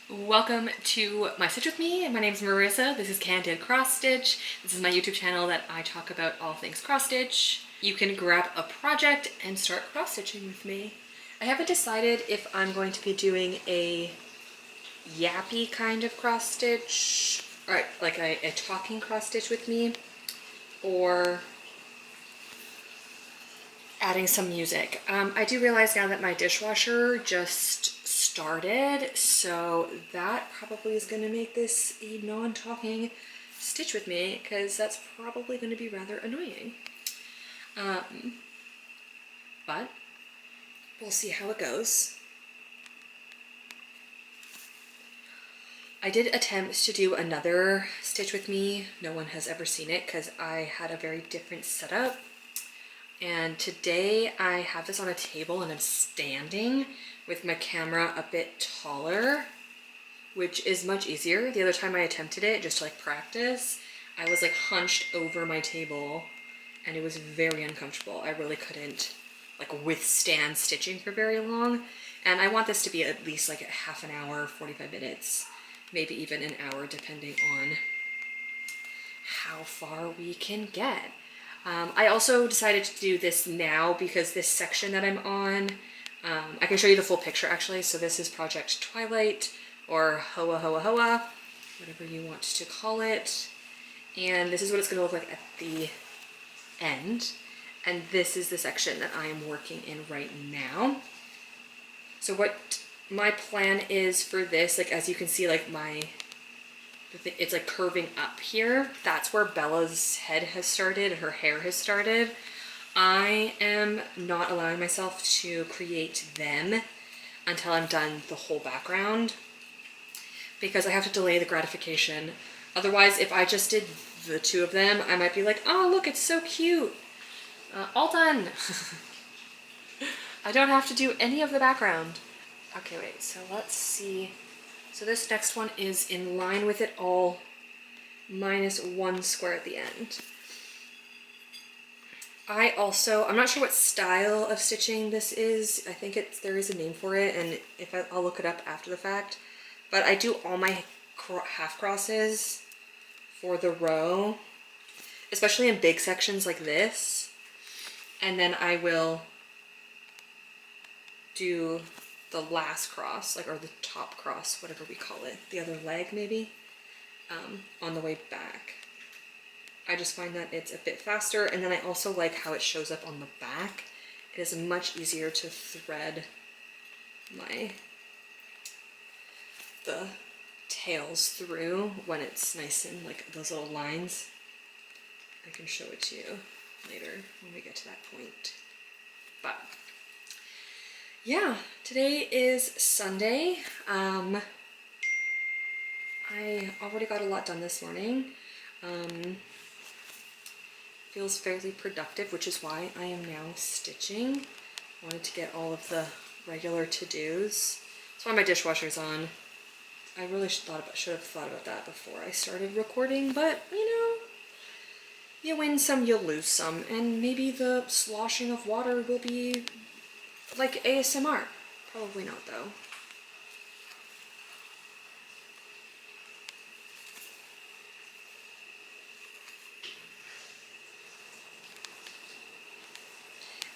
Welcome to My Stitch With Me. My name is Marissa. This is Candid Cross Stitch. This is my YouTube channel that I talk about all things cross stitch. You can grab a project and start cross stitching with me. I haven't decided if I'm going to be doing a yappy kind of cross stitch, or like a talking cross stitch with me, or adding some music. I do realize now that my dishwasher just started, so that probably is going to make this a non-talking stitch with me, because that's probably going to be rather annoying. But we'll see how it goes. I did attempt to do another stitch with me. No one has ever seen it because I had a very different setup. And today I have this on a table and I'm standing with my camera a bit taller, which is much easier. The other time I attempted it, just to like practice, I was like hunched over my table and it was very uncomfortable. I really couldn't like withstand stitching for very long. And I want this to be at least like a half an hour, 45 minutes, maybe even an hour, depending on how far we can get. I also decided to do this now because this section that I'm on, I can show you the full picture actually. So this is Project Twilight or Hoa Hoa Hoa, whatever you want to call it. And this is what it's going to look like at the end. And this is the section that I am working in right now. So what my plan is for this, like as you can see, like it's like curving up here. That's where Bella's head has started, her hair has started. I am not allowing myself to create them until I'm done the whole background because I have to delay the gratification. Otherwise, if I just did the two of them, I might be like, oh look, it's so cute. All done. I don't have to do any of the background. Okay, wait, so let's see. So this next one is in line with it all, minus one square at the end. I'm not sure what style of stitching this is. I think there is a name for it, and I'll look it up after the fact. But I do all my half crosses for the row, especially in big sections like this. And then I will do the last cross, or the top cross, whatever we call it, the other leg maybe, on the way back. I just find that it's a bit faster, and then I also like how it shows up on the back. It is much easier to thread the tails through when it's nice and like those little lines. I can show it to you later when we get to that point. But yeah, today is Sunday. I already got a lot done this morning. Feels fairly productive, which is why I am now stitching. Wanted to get all of the regular to-dos. That's why my dishwasher's on. I really should have thought about that before I started recording, but you know, you win some, you'll lose some, and maybe the sloshing of water will be like ASMR. Probably not though.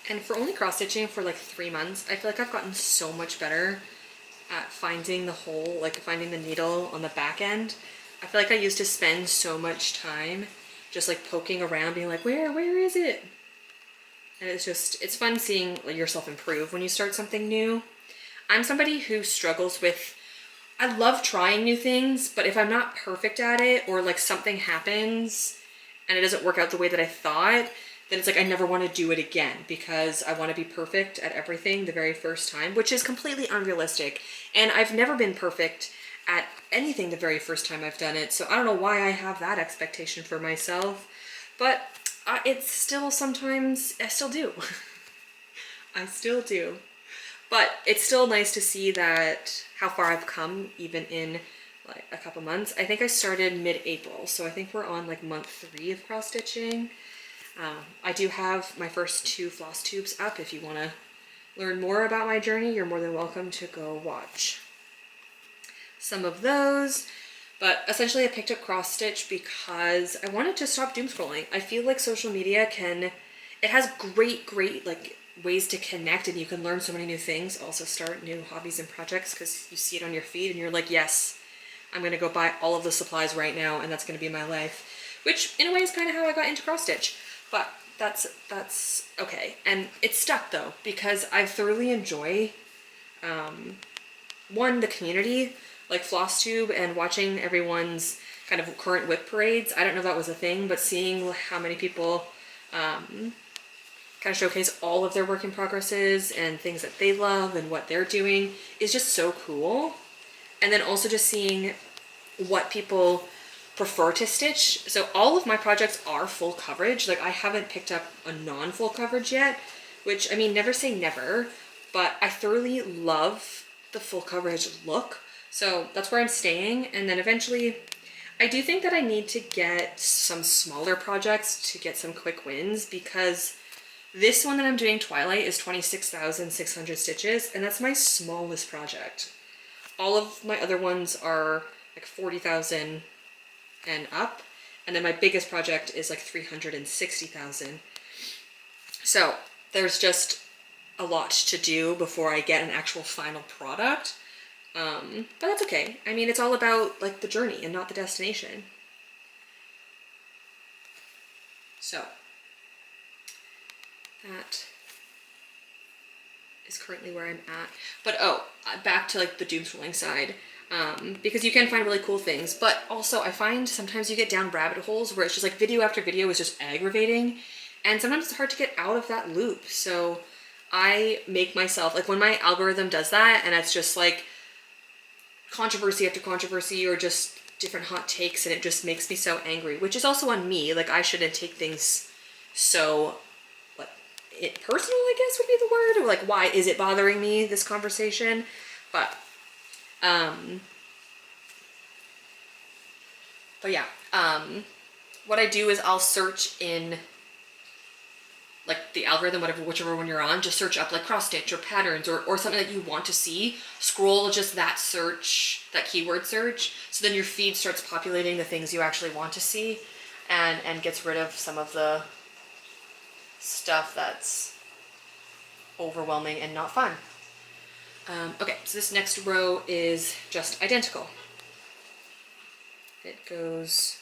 And for only cross stitching for like 3 months, I feel like I've gotten so much better at finding the hole, like finding the needle on the back end. I feel like I used to spend so much time just like poking around, being like, where is it? And it's fun seeing yourself improve when you start something new. I'm somebody who struggles with, I love trying new things, but if I'm not perfect at it, or like something happens and it doesn't work out the way that I thought, then it's like I never want to do it again because I want to be perfect at everything the very first time, which is completely unrealistic. And I've never been perfect at anything the very first time I've done it, so I don't know why I have that expectation for myself, but it's still sometimes, I still do. I still do. But it's still nice to see that how far I've come even in like a couple months. I think I started mid-April, so I think we're on like month 3 of cross stitching. I do have my first 2 floss tubes up. If you want to learn more about my journey, you're more than welcome to go watch. some of those. But essentially I picked up cross stitch because I wanted to stop doom scrolling. I feel like social media it has great like ways to connect, and you can learn so many new things, also start new hobbies and projects because you see it on your feed and you're like, yes, I'm gonna go buy all of the supplies right now and that's gonna be my life, which in a way is kind of how I got into cross stitch. But that's okay. And it's stuck though, because I thoroughly enjoy one, the community, like flosstube, and watching everyone's kind of current whip parades. I don't know if that was a thing, but seeing how many people kind of showcase all of their work in progresses and things that they love and what they're doing is just so cool. And then also just seeing what people prefer to stitch. So all of my projects are full coverage. Like I haven't picked up a non-full coverage yet, which, I mean, never say never, but I thoroughly love the full coverage look. So that's where I'm staying. And then eventually I do think that I need to get some smaller projects to get some quick wins, because this one that I'm doing, Twilight, is 26,600 stitches, and that's my smallest project. All of my other ones are like 40,000 and up, and then my biggest project is like 360,000. So there's just a lot to do before I get an actual final product. But that's okay. I mean, it's all about like the journey and not the destination. So that is currently where I'm at. But back to like the doom scrolling side, because you can find really cool things, but also I find sometimes you get down rabbit holes where it's just like video after video is just aggravating, and sometimes it's hard to get out of that loop. So I make myself, like when my algorithm does that and it's just like controversy after controversy or just different hot takes, and it just makes me so angry, which is also on me. Like I shouldn't take things so personal, I guess would be the word, or like, why is it bothering me, this conversation? But yeah, what I do is I'll search in like the algorithm, whichever one you're on, just search up like cross stitch or patterns or something that you want to see, scroll just that search, that keyword search, so then your feed starts populating the things you actually want to see, and gets rid of some of the stuff that's overwhelming and not fun. Okay, so this next row is just identical. It goes,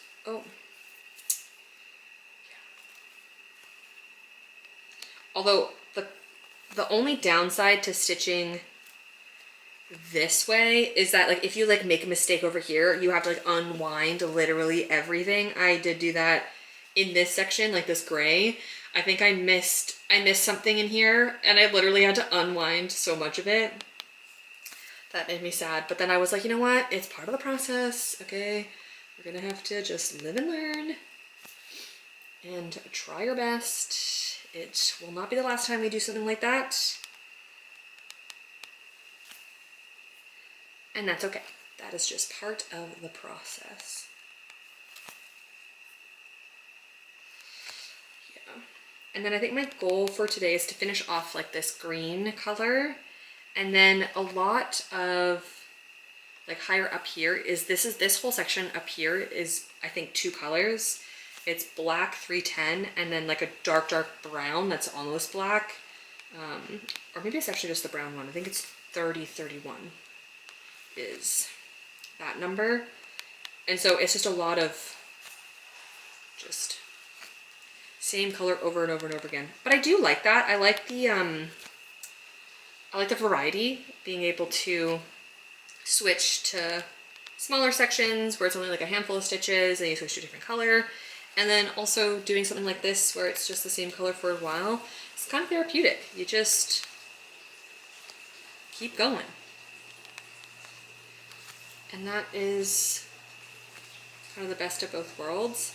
although the only downside to stitching this way is that like if you like make a mistake over here, you have to like unwind literally everything. I did do that in this section, like this gray. I think I missed something in here, and I literally had to unwind so much of it. That made me sad. But then I was like, you know what? It's part of the process, okay? We're gonna have to just live and learn and try your best. It will not be the last time we do something like that. And that's okay. That is just part of the process. And then I think my goal for today is to finish off like this green color. And then a lot of like higher up here is this whole section up here is I think 2 colors. It's black 310 and then like a dark brown that's almost black. Or maybe it's actually just the brown one. I think it's 3031 is that number. And so it's just a lot of just same color over and over and over again. But I do like that. I like the variety, being able to switch to smaller sections where it's only like a handful of stitches and you switch to a different color. And then also doing something like this where it's just the same color for a while. It's kind of therapeutic. You just keep going. And that is kind of the best of both worlds.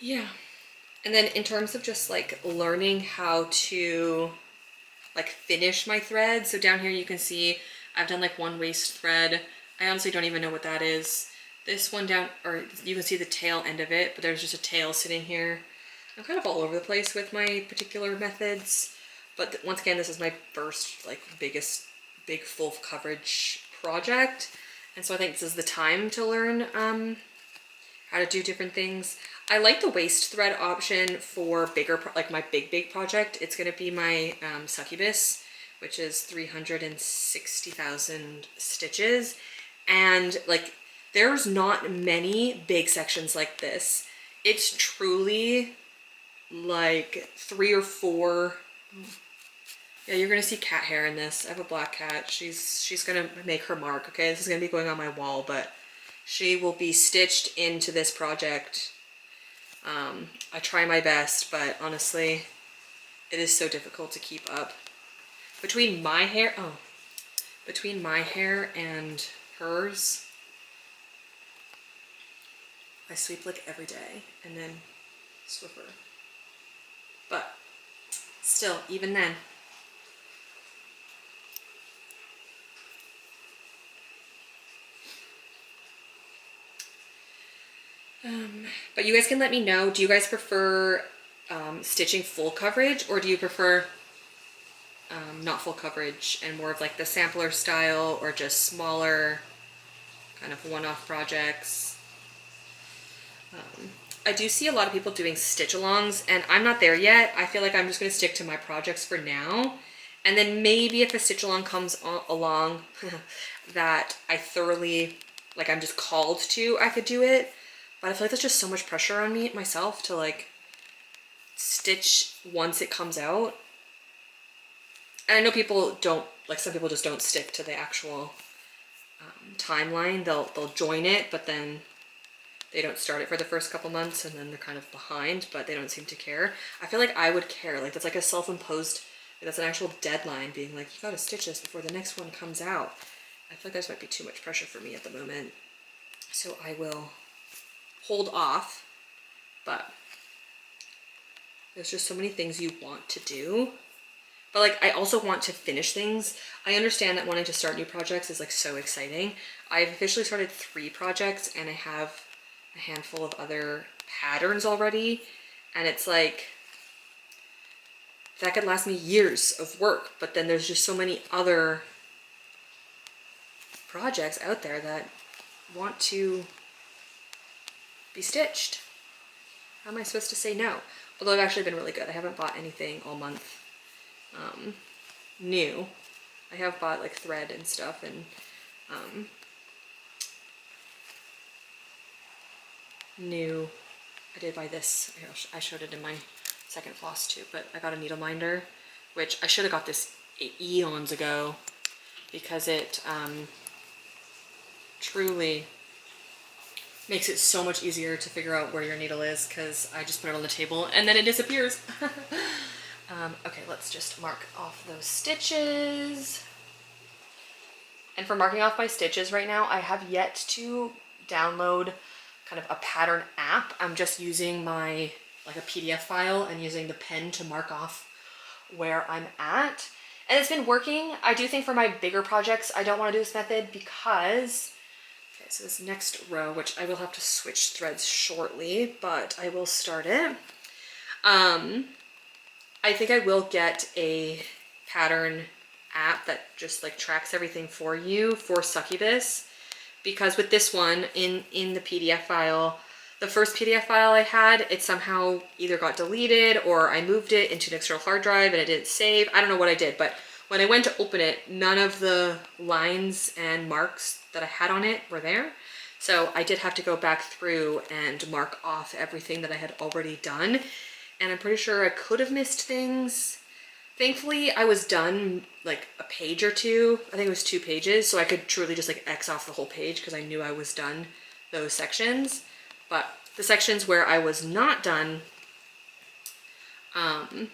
Yeah. And then in terms of just like learning how to like finish my thread. So down here you can see I've done like one waist thread. I honestly don't even know what that is. This one down, or you can see the tail end of it, but there's just a tail sitting here. I'm kind of all over the place with my particular methods, But once again, this is my first like big full coverage project. And so I think this is the time to learn how to do different things. I like the waist thread option for bigger, like my big project. It's gonna be my succubus, which is 360,000 stitches. And like, there's not many big sections like this. It's truly like 3 or 4. Yeah, you're gonna see cat hair in this. I have a black cat. She's gonna make her mark, okay? This is gonna be going on my wall, but she will be stitched into this project. I try my best, but honestly, it is so difficult to keep up. Between my hair and hers, I sweep like every day and then Swiffer. But still, even then. But you guys can let me know, do you guys prefer stitching full coverage, or do you prefer not full coverage and more of like the sampler style, or just smaller kind of one-off projects? I do see a lot of people doing stitch alongs, and I'm not there yet. I feel like I'm just going to stick to my projects for now, and then maybe if a stitch along comes along that I thoroughly, like I'm just called to, I could do it. But I feel like there's just so much pressure on me myself to like stitch once it comes out. And I know people don't, like some people just don't stick to the actual timeline. They'll join it, but then they don't start it for the first couple months, and then they're kind of behind, but they don't seem to care. I feel like I would care. Like that's like a self-imposed, that's an actual deadline, being like, you gotta stitch this before the next one comes out. I feel like this might be too much pressure for me at the moment. So I will hold off, but there's just so many things you want to do. But like, I also want to finish things. I understand that wanting to start new projects is like so exciting. I've officially started 3 projects, and I have a handful of other patterns already. And it's like, that could last me years of work, but then there's just so many other projects out there that want to be stitched. How am I supposed to say no? Although I've actually been really good. I haven't bought anything all month new. I have bought like thread and stuff, and new. I did buy this. I showed it in my second floss tube, but I got a needle minder, which I should have got this eons ago, because it truly makes it so much easier to figure out where your needle is, because I just put it on the table and then it disappears. Okay, let's just mark off those stitches. And for marking off my stitches right now, I have yet to download kind of a pattern app. I'm just using my, like a PDF file, and using the pen to mark off where I'm at. And it's been working. I do think for my bigger projects, I don't want to do this method because, okay, so this next row, which I will have to switch threads shortly, but I will start it. I think I will get a pattern app that just like tracks everything for you for succubus, because with this one in the PDF file, the first PDF file I had, it somehow either got deleted or I moved it into an external hard drive and it didn't save. I don't know what I did, but when I went to open it, none of the lines and marks that I had on it were there. So I did have to go back through and mark off everything that I had already done. And I'm pretty sure I could have missed things. Thankfully, I was done like a page or two. I think it was 2 pages, so I could truly just like X off the whole page because I knew I was done those sections. But the sections where I was not done, I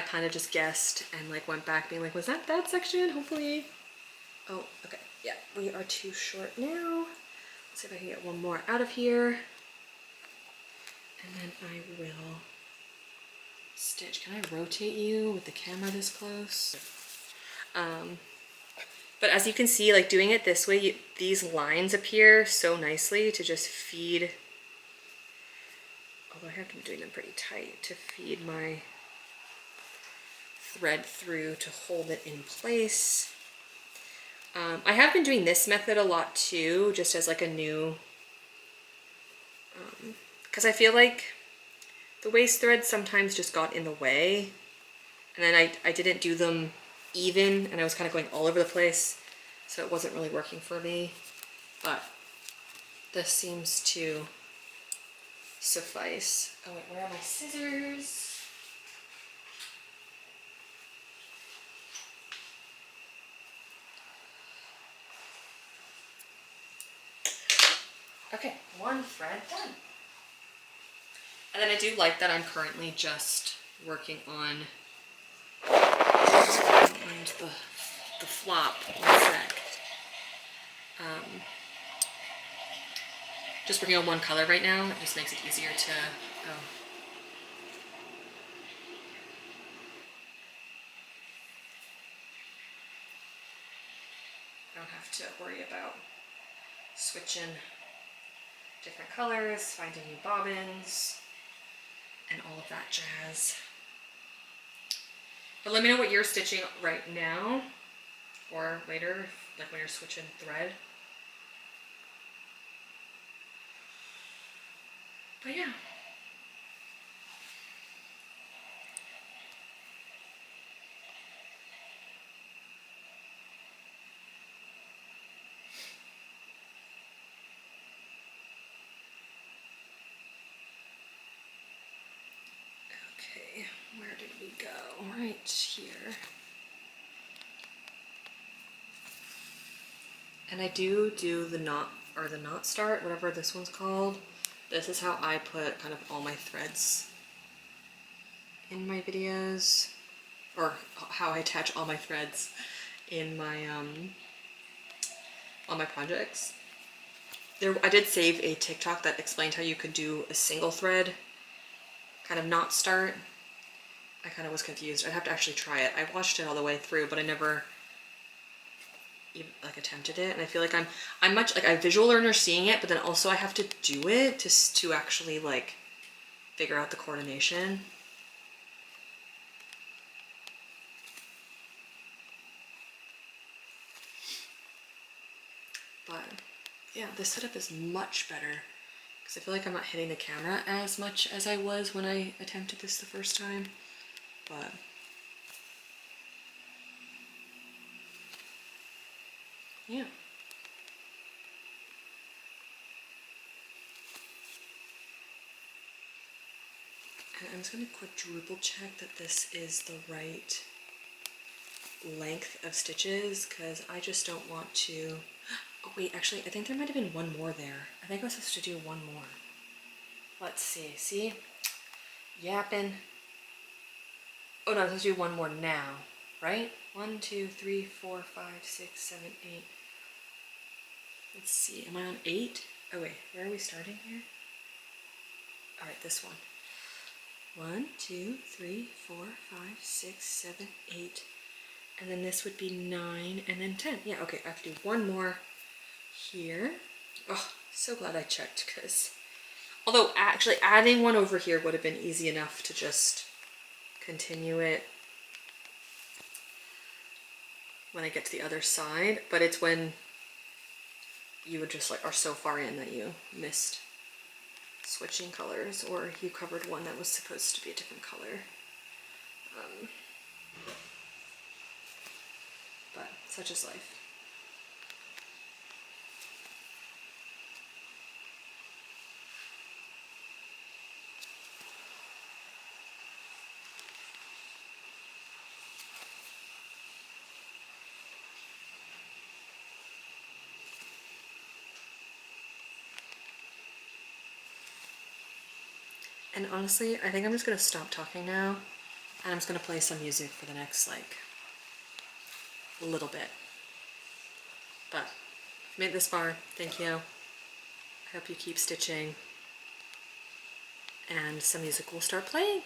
kind of just guessed and like went back being like, was that section? Hopefully. Oh, okay. Yeah, we are too short now. Let's see if I can get one more out of here. And then I will stitch. Can I rotate you with the camera this close? But as you can see, like doing it this way, these lines appear so nicely to just feed, although I have to be doing them pretty tight, to feed my thread through to hold it in place. I have been doing this method a lot too, just as like a new, because I feel like the waist threads sometimes just got in the way, and then I didn't do them even, and I was kind of going all over the place, so it wasn't really working for me. But this seems to suffice. Oh wait, where are my scissors? Okay, one thread done. And then I do like that I'm currently just working on the flop. One sec. Just working on one color right now. It just makes it easier to go. I don't have to worry about switching different colors, finding new bobbins, and all of that jazz. But let me know what you're stitching right now or later, like when you're switching thread. But yeah. Okay, where did we go? Right here. And I do the knot, or the knot start, whatever this one's called. This is how I put kind of all my threads in my videos, or how I attach all my threads in my on my projects. I did save a TikTok that explained how you could do a single thread kind of knot start. I kind of was confused. I'd have to actually try it. I watched it all the way through, but I never even like attempted it. And I feel like I'm much like a visual learner seeing it, but then also I have to do it to actually like figure out the coordination. But yeah, this setup is much better because I feel like I'm not hitting the camera as much as I was when I attempted this the first time. But yeah. And I'm just going to quadruple check that this is the right length of stitches because I just don't want to. Oh wait, actually I think there might have been one more there. I think I was supposed to do one more. Let's see. See? Yapping. Oh no, I'm supposed to do one more now, right? 1, 2, 3, 4, 5, 6, 7, 8. Let's see, am I on 8? Oh wait, where are we starting here? Alright, this one. 1, 2, 3, 4, 5, 6, 7, 8. And then this would be 9 and then 10. Yeah, okay, I have to do one more here. Oh, so glad I checked because although actually adding one over here would have been easy enough to just continue it when I get to the other side, but it's when you would just like are so far in that you missed switching colors or you covered one that was supposed to be a different color. But such is life. And honestly, I think I'm just gonna stop talking now and I'm just gonna play some music for the next like little bit. But if you made it this far, thank you. I hope you keep stitching and some music will start playing.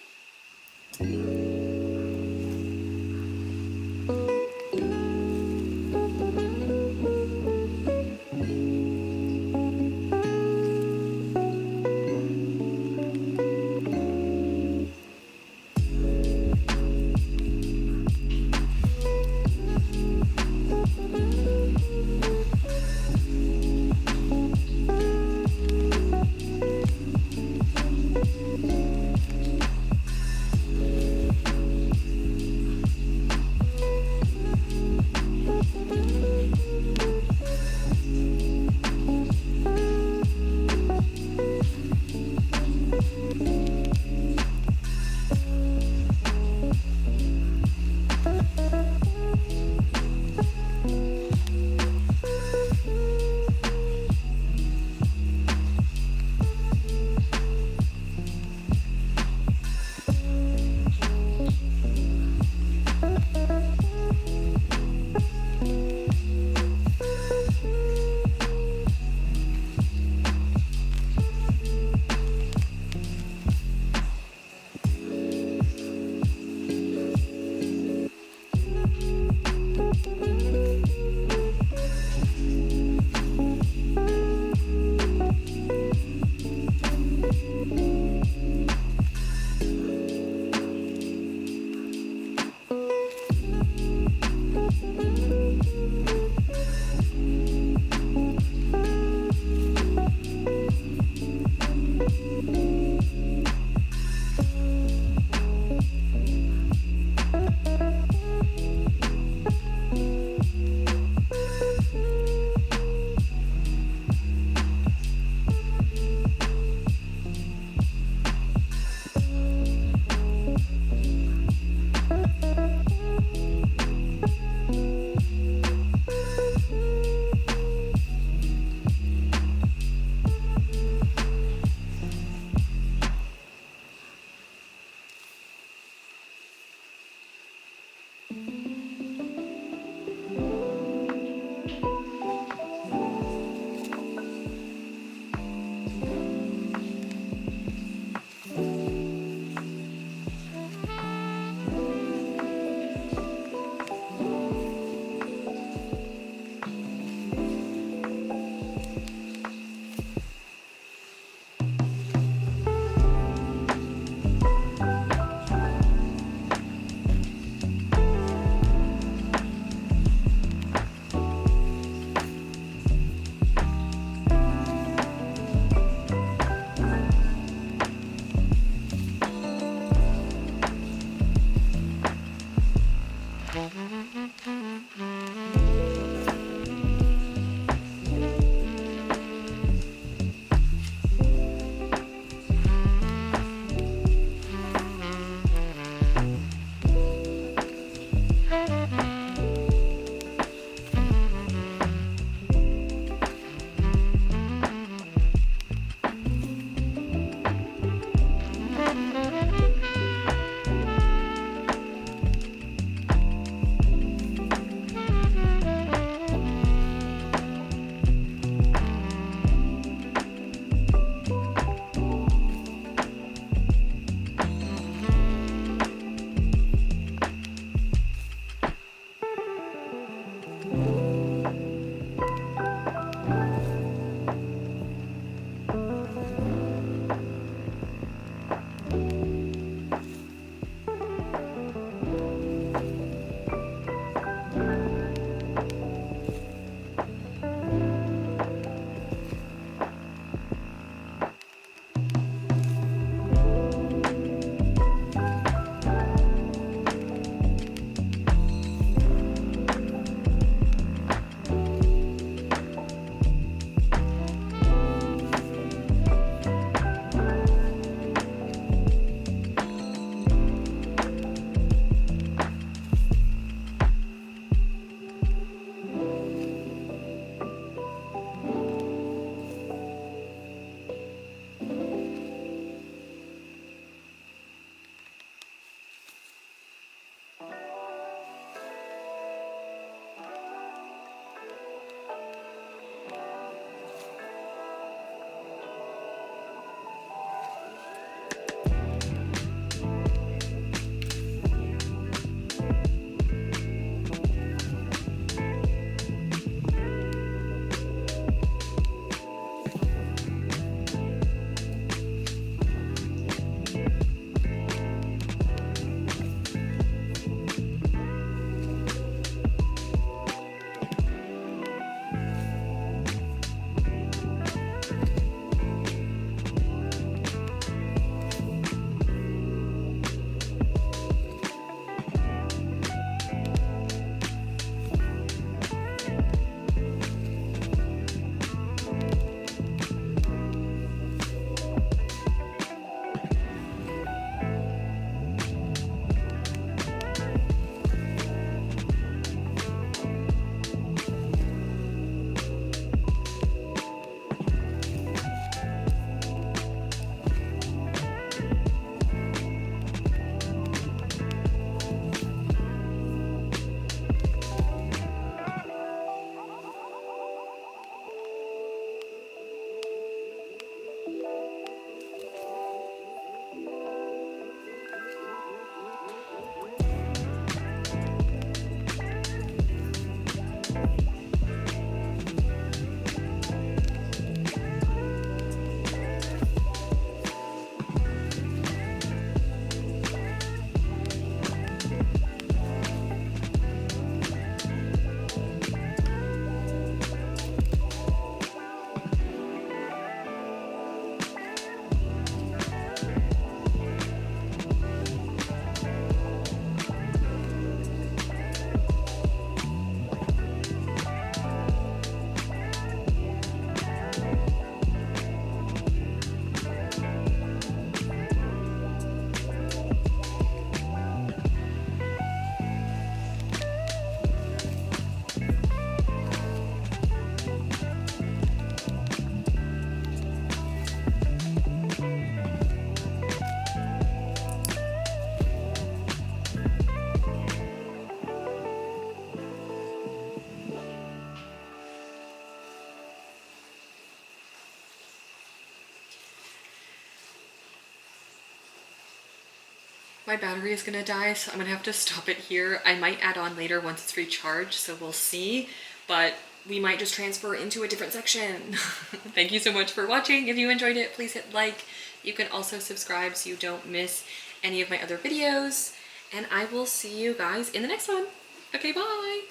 My battery is gonna die, so I'm gonna have to stop it here. I might add on later once it's recharged, so we'll see. But we might just transfer into a different section. Thank you so much for watching. If you enjoyed it, please hit like. You can also subscribe so you don't miss any of my other videos. And I will see you guys in the next one. Okay, bye.